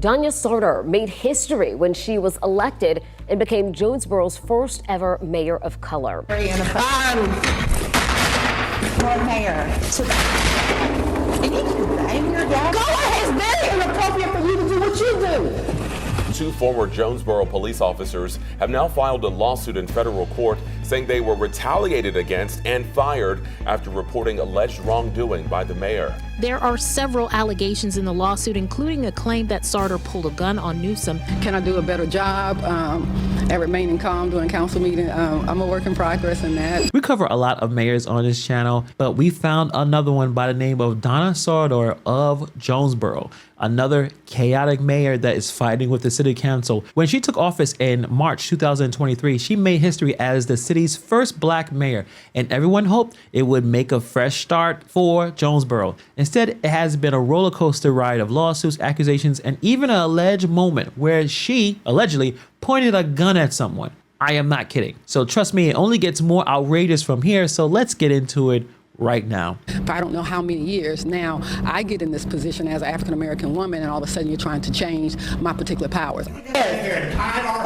Danya Sartor made history when she was elected and became Jonesboro's first ever mayor of color. Lord Mayor, go ahead, it's very inappropriate for you to do what you do. Two former Jonesboro police officers have now filed a lawsuit in federal court saying they were retaliated against and fired after reporting alleged wrongdoing by the mayor. There are several allegations in the lawsuit, including a claim that Sartor pulled a gun on Newsom. Can I do a better job at remaining calm during council meeting? I'm a work in progress in that. We cover a lot of mayors on this channel, but we found another one by the name of Danya Sartor of Jonesboro, another chaotic mayor that is fighting with the city council. When she took office in March 2023, she made history as the city's first black mayor, and everyone hoped it would make a fresh start for Jonesboro. Instead, it has been a roller coaster ride of lawsuits, accusations, and even an alleged moment where she allegedly pointed a gun at someone. I am not kidding. So trust me, it only gets more outrageous from here. So let's get into it right now. For I don't know how many years now I get in this position as an African-American woman, and all of a sudden you're trying to change my particular powers. You know what?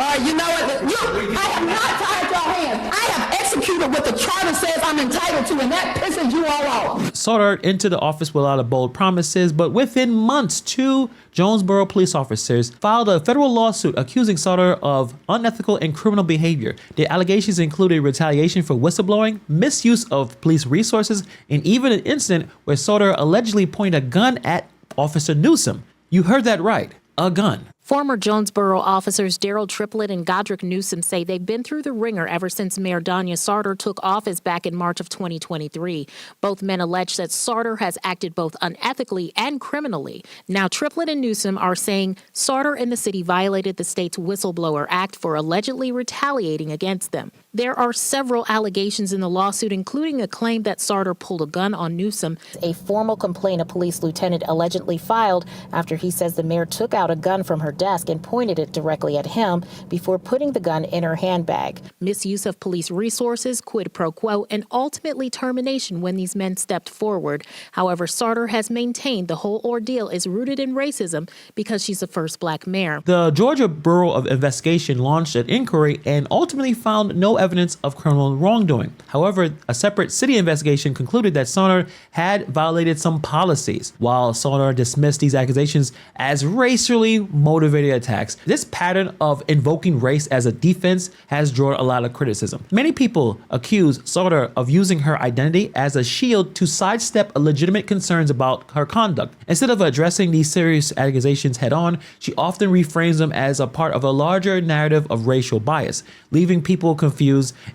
I have not tied your hands. I have executed what the charter says I'm entitled to, and that pisses you all off. Sartor into the office with a lot of bold promises, but within months, two Jonesboro police officers filed a federal lawsuit accusing Sartor of unethical and criminal behavior. The allegations included retaliation for whistleblowing, misuse of police resources, and even an incident where Sartor allegedly pointed a gun at Officer Newsom. You heard that right, a gun. Former Jonesboro officers Daryl Triplett and Godric Newsom say they've been through the ringer ever since Mayor Danya Sartor took office back in March of 2023. Both men allege that Sartor has acted both unethically and criminally. Now Triplett and Newsom are saying Sartor and the city violated the state's Whistleblower Act for allegedly retaliating against them. There are several allegations in the lawsuit, including a claim that Sartor pulled a gun on Newsom. A formal complaint a police lieutenant allegedly filed after he says the mayor took out a gun from her desk and pointed it directly at him before putting the gun in her handbag. Misuse of police resources, quid pro quo, and ultimately termination when these men stepped forward. However, Sartor has maintained the whole ordeal is rooted in racism because she's the first black mayor. The Georgia Bureau of Investigation launched an inquiry and ultimately found no evidence of criminal wrongdoing. However, a separate city investigation concluded that Sartor had violated some policies. While Sartor dismissed these accusations as racially motivated attacks, this pattern of invoking race as a defense has drawn a lot of criticism. Many people accuse Sartor of using her identity as a shield to sidestep legitimate concerns about her conduct. Instead of addressing these serious accusations head on, she often reframes them as a part of a larger narrative of racial bias, leaving people confused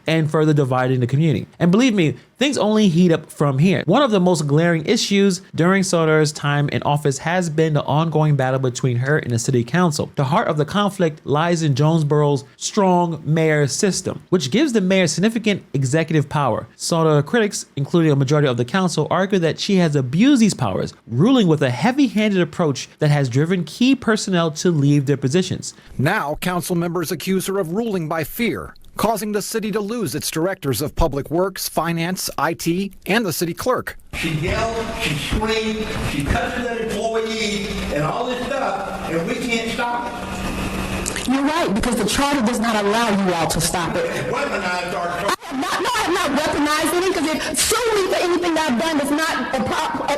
and further dividing the community. And believe me, things only heat up from here. One of the most glaring issues during Sartor's time in office has been the ongoing battle between her and the city council. The heart of the conflict lies in Jonesboro's strong mayor system, which gives the mayor significant executive power. Sartor critics, including a majority of the council, argue that she has abused these powers, ruling with a heavy-handed approach that has driven key personnel to leave their positions. Now, council members accuse her of ruling by fear, causing the city to lose its directors of public works, finance, IT, and the city clerk. She yelled, she screamed, she cussed at an employee, and all this stuff, and we can't stop it. You're right, because the charter does not allow you all to stop it. Weaponized our I have not weaponized any, because if sue me for anything that I've done that's not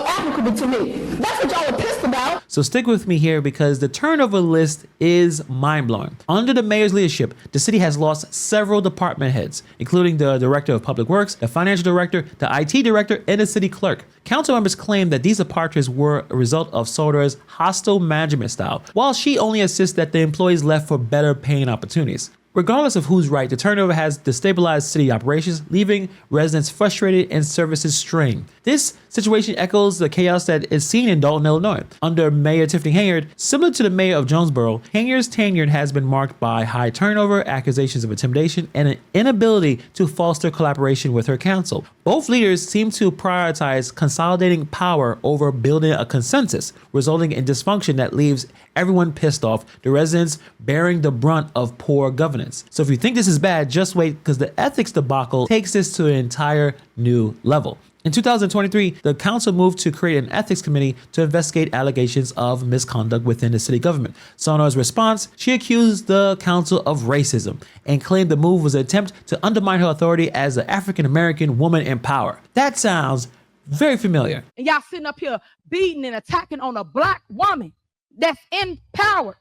applicable to me. That's what y'all are pissed about. So stick with me here because the turnover list is mind-blowing. Under the mayor's leadership, the city has lost several department heads, including the director of public works, the financial director, the IT director, and the city clerk. Council members claim that these departures were a result of Sartor's hostile management style, while she only assists that the employees left for better paying opportunities. Regardless of who's right, the turnover has destabilized city operations, leaving residents frustrated and services strained. This situation echoes the chaos that is seen in Dalton, Illinois. Under Mayor Tiffany Hayard, similar to the mayor of Jonesboro, Hayard's tenure has been marked by high turnover, accusations of intimidation, and an inability to foster collaboration with her council. Both leaders seem to prioritize consolidating power over building a consensus, resulting in dysfunction that leaves everyone pissed off, the residents bearing the brunt of poor governance. So if you think this is bad, just wait, because the ethics debacle takes this to an entire new level. In 2023, the council moved to create an ethics committee to investigate allegations of misconduct within the city government. Sonor's response, she accused the council of racism and claimed the move was an attempt to undermine her authority as an African-American woman in power. That sounds very familiar. And y'all sitting up here beating and attacking on a black woman that's in power.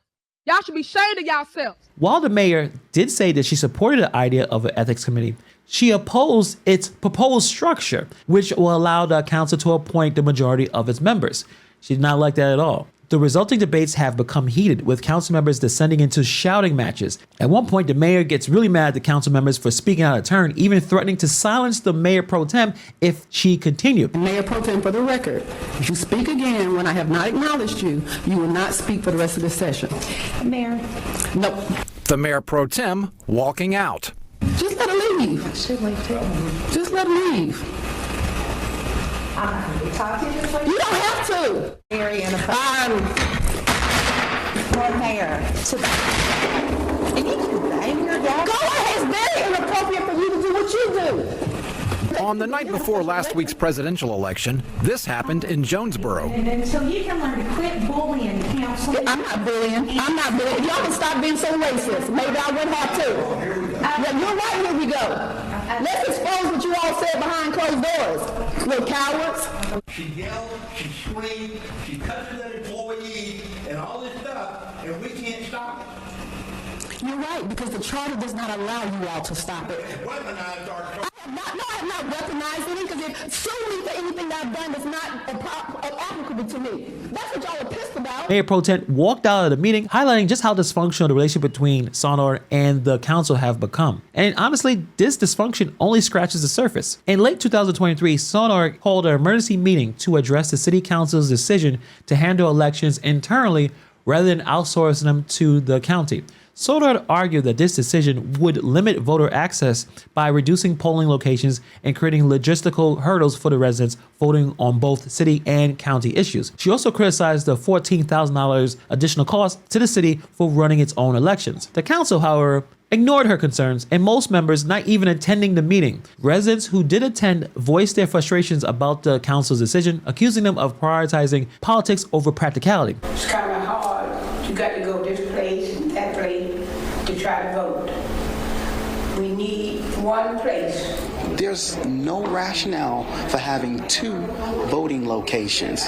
Y'all should be ashamed of yourselves. While the mayor did say that she supported the idea of an ethics committee, she opposed its proposed structure, which will allow the council to appoint the majority of its members. She did not like that at all. The resulting debates have become heated, with council members descending into shouting matches. At one point, the mayor gets really mad at the council members for speaking out of turn, even threatening to silence the mayor pro tem if she continued. Mayor Pro Tem, for the record, if you speak again when I have not acknowledged you, you will not speak for the rest of this session. Mayor. Nope. The mayor pro tem walking out. Just let her leave. Just let her leave. You don't have to. Very inappropriate. Mayor, Go ahead. It's very inappropriate for you to do what you do. On the night before last week's presidential election, this happened in Jonesboro. And so you can learn to quit bullying council. I'm not bullying. Y'all can stop being so racist. Maybe I would have to. Yeah, you're right. Here we go. Let's expose what you all said behind closed doors. Little cowards. She yelled, she screamed, she cussed at employees and all this stuff, and we can't stop it. You're right, because the charter does not allow you all to stop it. Weaponized our culture. I have not weaponized it because if sue me for anything that I've done that's not applicable to me. That's what y'all are pissed about. Mayor Pro Tem walked out of the meeting, highlighting just how dysfunctional the relationship between Sonor and the council have become. And honestly, this dysfunction only scratches the surface. In late 2023, Sonor called an emergency meeting to address the city council's decision to handle elections internally rather than outsourcing them to the county. Sonor argued that this decision would limit voter access by reducing polling locations and creating logistical hurdles for the residents voting on both city and county issues. She also criticized the $14,000 additional cost to the city for running its own elections. The council, however, ignored her concerns, and most members not even attending the meeting. Residents who did attend voiced their frustrations about the council's decision, accusing them of prioritizing politics over practicality. It's kind of hard. You got to go this place and that place to try to vote. We need one place. There's no rationale for having two voting locations.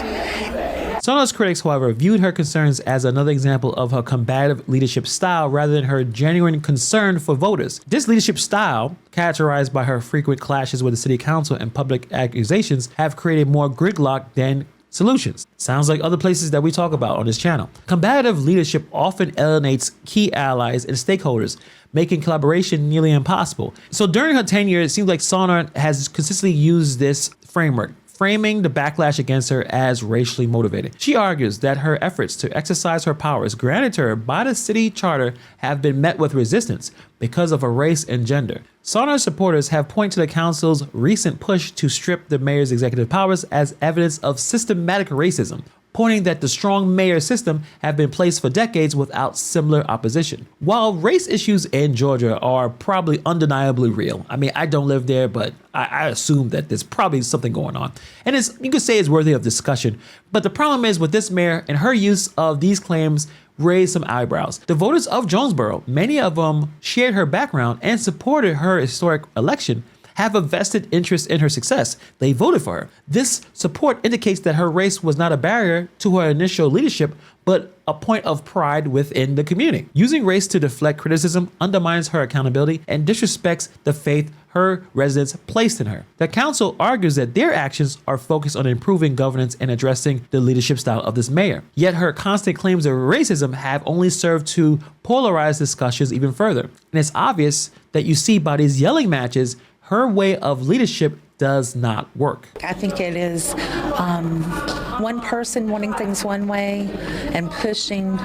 Sonor's critics, however, viewed her concerns as another example of her combative leadership style rather than her genuine concern for voters. This leadership style, characterized by her frequent clashes with the city council and public accusations, have created more gridlock than solutions. Sounds like other places that we talk about on this channel. Combative leadership often alienates key allies and stakeholders, making collaboration nearly impossible. So during her tenure, it seems like Sonor has consistently used this framework, framing the backlash against her as racially motivated. She argues that her efforts to exercise her powers granted to her by the city charter have been met with resistance because of her race and gender. Sonor's supporters have pointed to the council's recent push to strip the mayor's executive powers as evidence of systematic racism, pointing that the strong mayor system have been placed for decades without similar opposition. While race issues in Georgia are probably undeniably real, I mean, I don't live there, but I assume that there's probably something going on. And you could say it's worthy of discussion. But the problem is with this mayor and her use of these claims raised some eyebrows. The voters of Jonesboro, many of them shared her background and supported her historic election, have a vested interest in her success. They voted for her. This support indicates that her race was not a barrier to her initial leadership, but a point of pride within the community. Using race to deflect criticism undermines her accountability and disrespects the faith her residents placed in her. The council argues that their actions are focused on improving governance and addressing the leadership style of this mayor. Yet her constant claims of racism have only served to polarize discussions even further. And it's obvious that you see by these yelling matches, her way of leadership does not work. I think it is one person wanting things one way and pushing,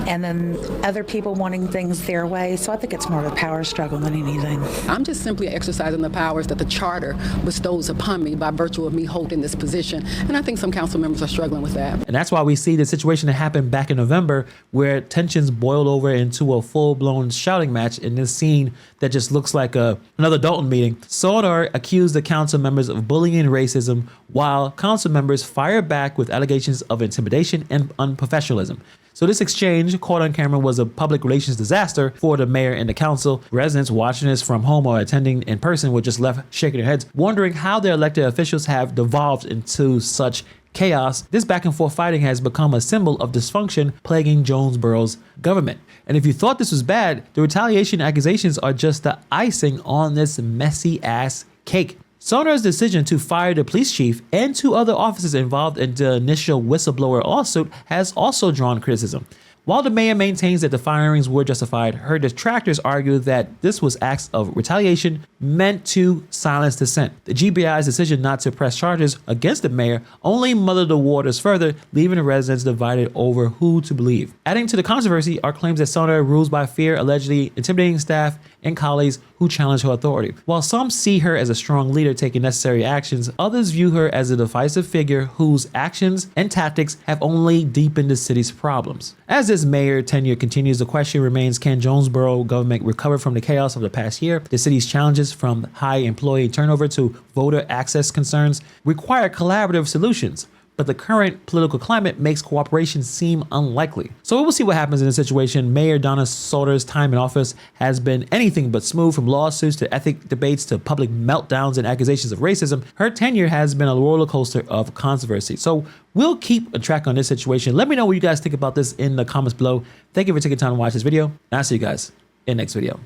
and then other people wanting things their way. So I think it's more of a power struggle than anything. I'm just simply exercising the powers that the charter bestows upon me by virtue of me holding this position. And I think some council members are struggling with that. And that's why we see the situation that happened back in November where tensions boiled over into a full-blown shouting match in this scene that just looks like another Dalton meeting. Sauter accused the council members of bullying and racism, while council members fired back with allegations of intimidation and unprofessionalism. So this exchange, caught on camera, was a public relations disaster for the mayor and the council. Residents watching this from home or attending in person were just left shaking their heads, wondering how their elected officials have devolved into such chaos. This back and forth fighting has become a symbol of dysfunction plaguing Jonesboro's government. And if you thought this was bad, the retaliation accusations are just the icing on this messy ass cake. Sauter's decision to fire the police chief and 2 other officers involved in the initial whistleblower lawsuit has also drawn criticism. While the mayor maintains that the firings were justified, her detractors argue that this was acts of retaliation meant to silence dissent. The GBI's decision not to press charges against the mayor only muddled the waters further, leaving the residents divided over who to believe. Adding to the controversy are claims that Sauter rules by fear, allegedly intimidating staff and colleagues who challenge her authority. While some see her as a strong leader taking necessary actions, others view her as a divisive figure whose actions and tactics have only deepened the city's problems. As this mayor tenure continues, the question remains, can Jonesboro government recover from the chaos of the past year? The city's challenges, from high employee turnover to voter access concerns, require collaborative solutions. But the current political climate makes cooperation seem unlikely. So we'll see what happens in this situation. Mayor Donna Sauter's time in office has been anything but smooth, from lawsuits to ethic debates to public meltdowns and accusations of racism. Her tenure has been a roller coaster of controversy. So we'll keep a track on this situation. Let me know what you guys think about this in the comments below. Thank you for taking time to watch this video, and I'll see you guys in the next video.